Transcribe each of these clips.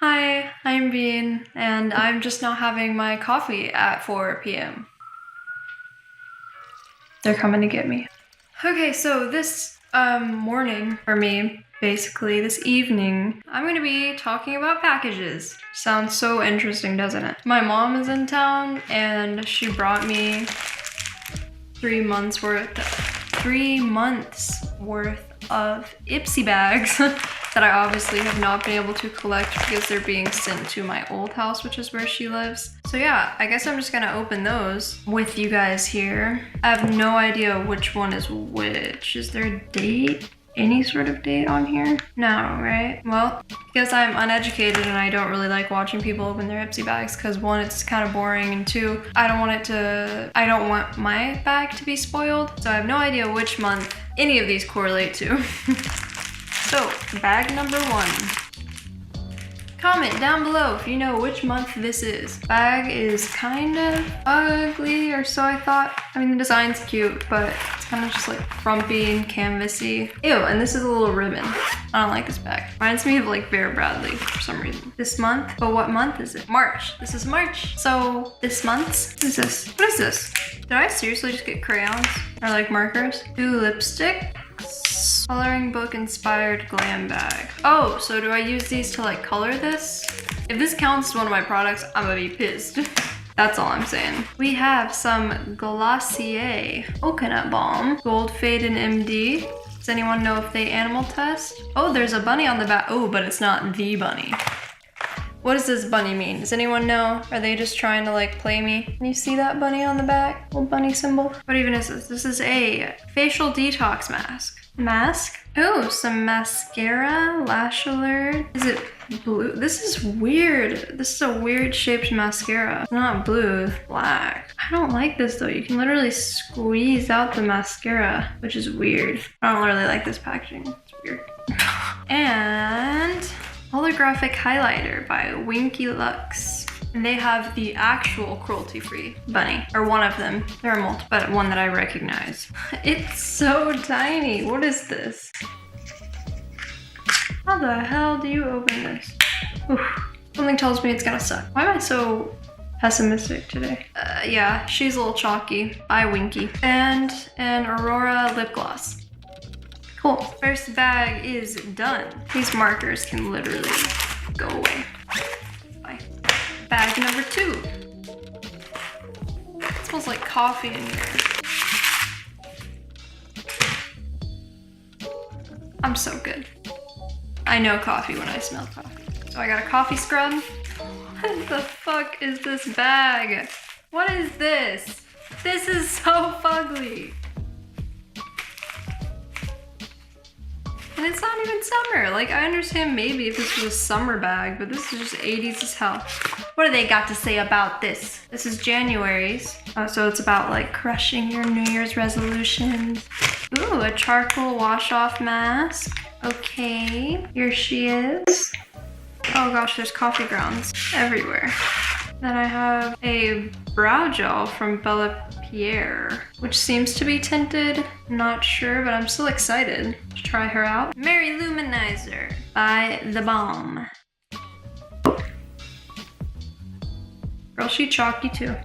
Hi, I'm Bean, and I'm just now having my coffee at 4 p.m. They're coming to get me. Okay, so this morning for me, basically this evening, I'm gonna be talking about packages. Sounds so interesting, doesn't it? My mom is in town and she brought me 3 months worth of ipsy bags that I obviously have not been able to collect because they're being sent to my old house, which is where she lives. So yeah, I guess I'm just gonna open those with you guys here. I have no idea which one is which. Is there a date? Any sort of date on here? No, right? Well, because I'm uneducated and I don't really like watching people open their ipsy bags because one, it's kind of boring, and two, I don't want my bag to be spoiled. So I have no idea which month any of these correlate to. So, bag number 1. Comment down below if you know which month this is. Bag is kind of ugly, or so I thought. I mean, the design's cute, but it's kind of just like frumpy and canvasy. Ew, and this is a little ribbon. I don't like this bag. Reminds me of like Vera Bradley for some reason. This month? But what month is it? March. This is March. So, this month's? What is this? What is this? Did I seriously just get crayons? Or like markers? 2 lipstick? Coloring book inspired glam bag. Oh, so do I use these to like color this? If this counts as one of my products, I'm gonna be pissed. That's all I'm saying. We have some Glossier coconut balm, gold fade and MD. Does anyone know if they animal test? Oh, there's a bunny on the back. Oh, but it's not the bunny. What does this bunny mean? Does anyone know? Are they just trying to like play me? Can you see that bunny on the back? Little bunny symbol. What even is this? This is a facial detox mask. Mask? Oh, some mascara, lash alert. Is it blue? This is weird. This is a weird shaped mascara. It's not blue, it's black. I don't like this though. You can literally squeeze out the mascara, which is weird. I don't really like this packaging. It's weird. And holographic highlighter by Winky Lux. And they have the actual cruelty-free bunny, or one of them. There are multiple, but one that I recognize. It's so tiny. What is this? How the hell do you open this? Oof. Something tells me it's gonna suck. Why am I so pessimistic today? Yeah, she's a little chalky. Bye, Winky. And an Aurora lip gloss. Cool. First bag is done. These markers can literally go away. Bye. Bag number 2. It smells like coffee in here. I'm so good. I know coffee when I smell coffee. So I got a coffee scrub. What the fuck is this bag? What is this? This is so fugly. And it's not even summer. Like, I understand maybe if this was a summer bag, but this is just 80s as hell. What do they got to say about this? This is January's. Oh, so it's about like crushing your New Year's resolutions. Ooh, a charcoal wash-off mask. Okay, here she is. Oh gosh, there's coffee grounds everywhere. Then I have a brow gel from Bella Pierre, which seems to be tinted. Not sure, but I'm still excited to try her out. Mary Luminizer by The Balm. Girl, she chalky too.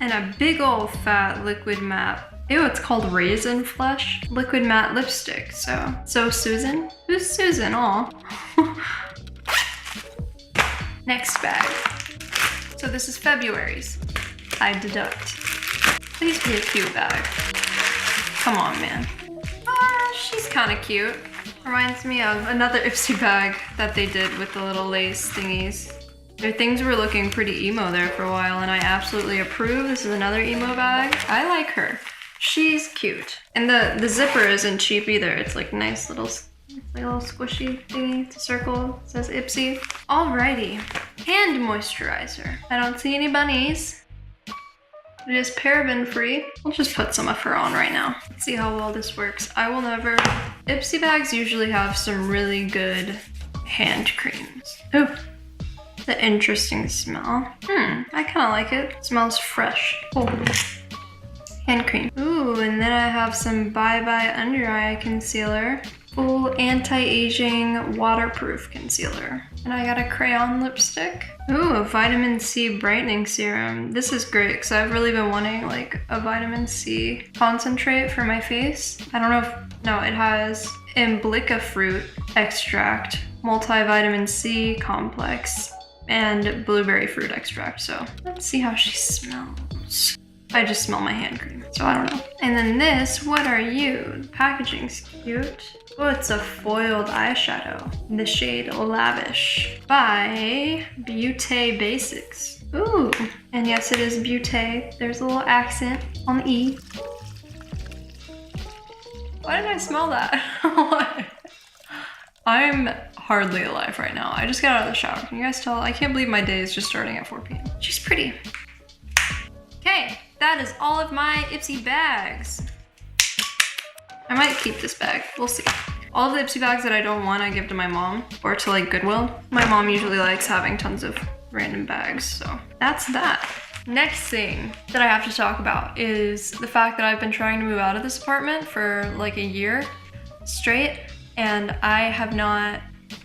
And a big old fat liquid matte. Ew, it's called Raisin Flesh. Liquid matte lipstick. So Susan? Who's Susan? Aw. Next bag. So this is February's. I deduct. Please be a cute bag. Come on, man. Ah, she's kind of cute. Reminds me of another ipsy bag that they did with the little lace thingies. Their things were looking pretty emo there for a while, and I absolutely approve. This is another emo bag. I like her. She's cute. And the zipper isn't cheap either. It's like nice little, it's like a little squishy thingy. It's a circle. It says ipsy. Alrighty. Hand moisturizer. I don't see any bunnies. It is paraben free. I'll just put some of her on right now. Let's see how well this works. I will never. Ipsy bags usually have some really good hand creams. Ooh. The interesting smell. I kind of like it. It smells fresh. Cool. Hand cream. Ooh, and then I have some Bye Bye Under Eye Concealer. full anti-aging waterproof concealer. And I got a crayon lipstick. Ooh, a vitamin C brightening serum. This is great because I've really been wanting like a vitamin C concentrate for my face. I don't know if, no, it has Imblica fruit extract, multivitamin C complex, and blueberry fruit extract. So let's see how she smells. I just smell my hand cream, so I don't know. And then this, what are you? The packaging's cute. Oh, it's a foiled eyeshadow in the shade Lavish by Beauté Basics. Ooh, and yes, it is Beauté. There's a little accent on the E. Why did I smell that? What? I'm hardly alive right now. I just got out of the shower. Can you guys tell? I can't believe my day is just starting at 4 p.m. She's pretty. Okay, that is all of my Ipsy bags. I might keep this bag, we'll see. All of the Ipsy bags that I don't want, I give to my mom or to like Goodwill. My mom usually likes having tons of random bags, so that's that. Next thing that I have to talk about is the fact that I've been trying to move out of this apartment for like a year straight, and I have not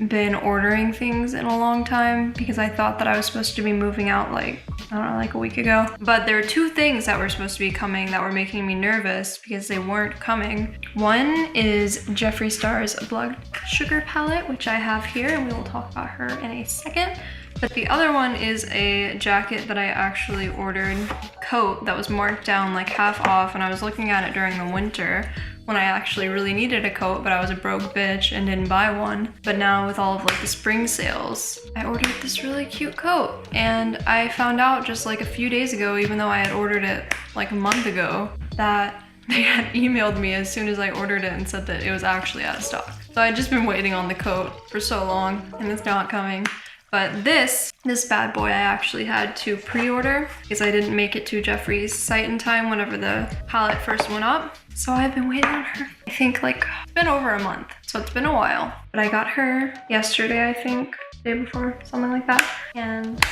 been ordering things in a long time because I thought that I was supposed to be moving out like, I don't know, like a week ago. But there are two things that were supposed to be coming that were making me nervous because they weren't coming. One is Jeffree Star's blood sugar palette, which I have here, and we will talk about her in a second. But the other one is a jacket that I actually ordered, coat that was marked down like half off, and I was looking at it during the winter when I actually really needed a coat, but I was a broke bitch and didn't buy one. But now with all of like the spring sales, I ordered this really cute coat. And I found out just like a few days ago, even though I had ordered it like a month ago, that they had emailed me as soon as I ordered it and said that it was actually out of stock. So I'd just been waiting on the coat for so long and it's not coming. But this bad boy I actually had to pre-order because I didn't make it to Jeffree's site in time whenever the palette first went up. So I've been waiting on her, I think like, it's been over a month. So it's been a while. But I got her yesterday, I think, day before, something like that. And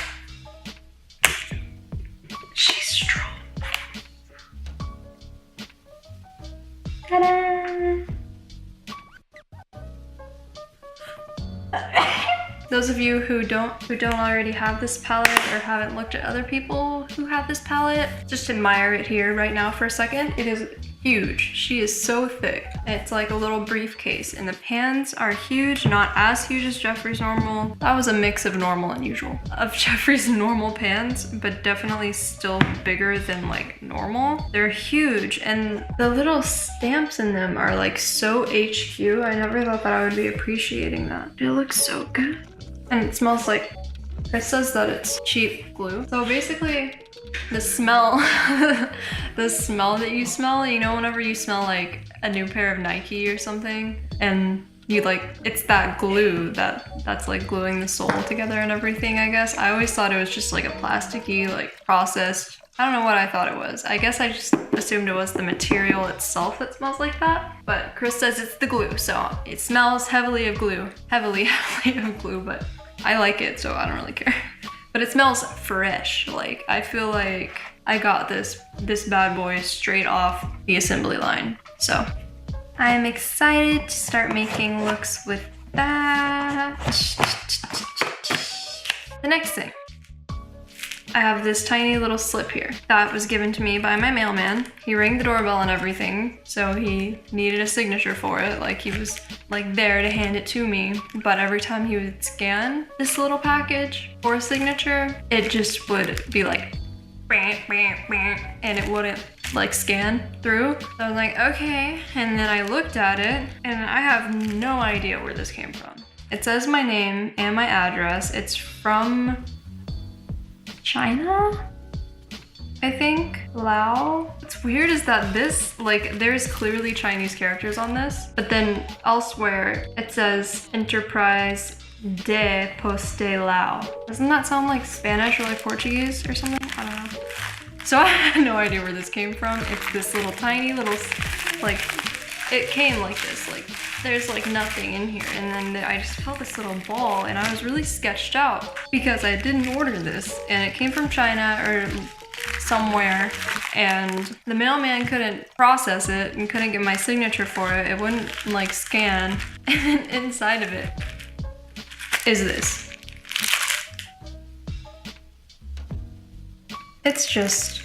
she's strong. Ta-da! Those of you who don't already have this palette or haven't looked at other people who have this palette, just admire it here right now for a second. It is huge. She is so thick. It's like a little briefcase, and the pans are huge, not as huge as Jeffree's normal. That was a mix of normal and usual. Of Jeffree's normal pans, but definitely still bigger than like normal. They're huge, and the little stamps in them are like so HQ. I never thought that I would be appreciating that. It looks so good. And it smells like, it says that it's cheap glue. So basically, the smell, the smell that you smell, you know, whenever you smell like a new pair of Nike or something, and you like, it's that glue that's like gluing the sole together and everything, I guess. I always thought it was just like a plasticky, like processed, I don't know what I thought it was. I guess I just assumed it was the material itself that smells like that. But Chris says it's the glue, so it smells heavily of glue. Heavily of glue, but I like it, so I don't really care. But it smells fresh. Like, I feel like I got this bad boy straight off the assembly line. So I'm excited to start making looks with that. The next thing, I have this tiny little slip here that was given to me by my mailman. He rang the doorbell and everything, so he needed a signature for it. Like, he was like there to hand it to me, but every time he would scan this little package for a signature, it just would be like and it wouldn't like scan through. So I was like, okay, and then I looked at it and I have no idea where this came from. It says my name and my address. It's from China, I think. Lao. What's weird is that this, like, there's clearly Chinese characters on this, but then elsewhere it says Enterprise de Poste Lao. Doesn't that sound like Spanish or like Portuguese or something? I don't know. So I had no idea where this came from. It's this little tiny little, like, it came like this, like, there's like nothing in here, and then I just felt this little ball, and I was really sketched out because I didn't order this, and it came from China or somewhere, and the mailman couldn't process it and couldn't get my signature for it. It wouldn't like scan. And then inside of it is this. It's just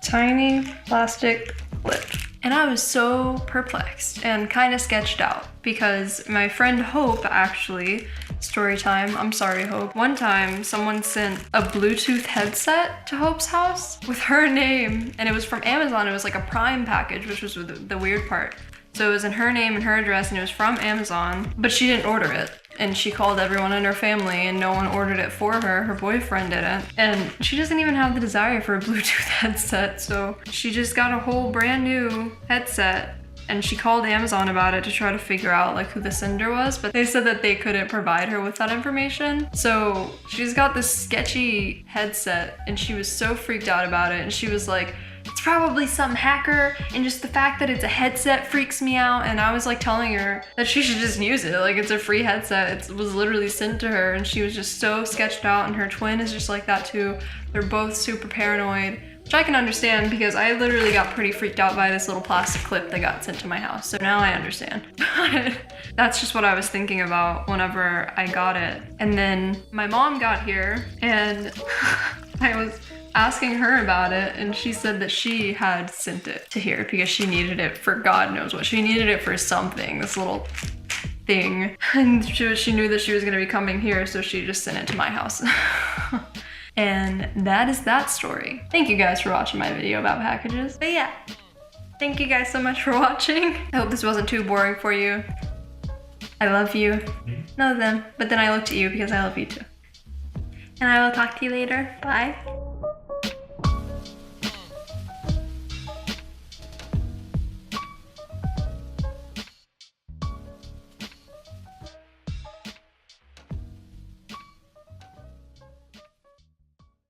tiny plastic clip. And I was so perplexed and kind of sketched out because my friend Hope actually, story time, I'm sorry Hope, one time someone sent a Bluetooth headset to Hope's house with her name, and it was from Amazon. It was like a Prime package, which was the weird part. So it was in her name and her address, and it was from Amazon, but she didn't order it. And she called everyone in her family and no one ordered it for her. Her boyfriend didn't. And she doesn't even have the desire for a Bluetooth headset. So she just got a whole brand new headset, and she called Amazon about it to try to figure out like who the sender was, but they said that they couldn't provide her with that information. So she's got this sketchy headset and she was so freaked out about it. And she was like, it's probably some hacker, and just the fact that it's a headset freaks me out. And I was like telling her that she should just use it. Like, it's a free headset. It was literally sent to her, and she was just so sketched out, and her twin is just like that too. They're both super paranoid, which I can understand because I literally got pretty freaked out by this little plastic clip that got sent to my house. So now I understand. But that's just what I was thinking about whenever I got it. And then my mom got here and I was asking her about it, and she said that she had sent it to here because she needed it for God knows what. She needed it for something, this little thing. And she knew that she was gonna be coming here, so she just sent it to my house. And that is that story. Thank you guys for watching my video about packages. But yeah, thank you guys so much for watching. I hope this wasn't too boring for you. I love you. None of them, but then I looked at you because I love you too. And I will talk to you later. Bye.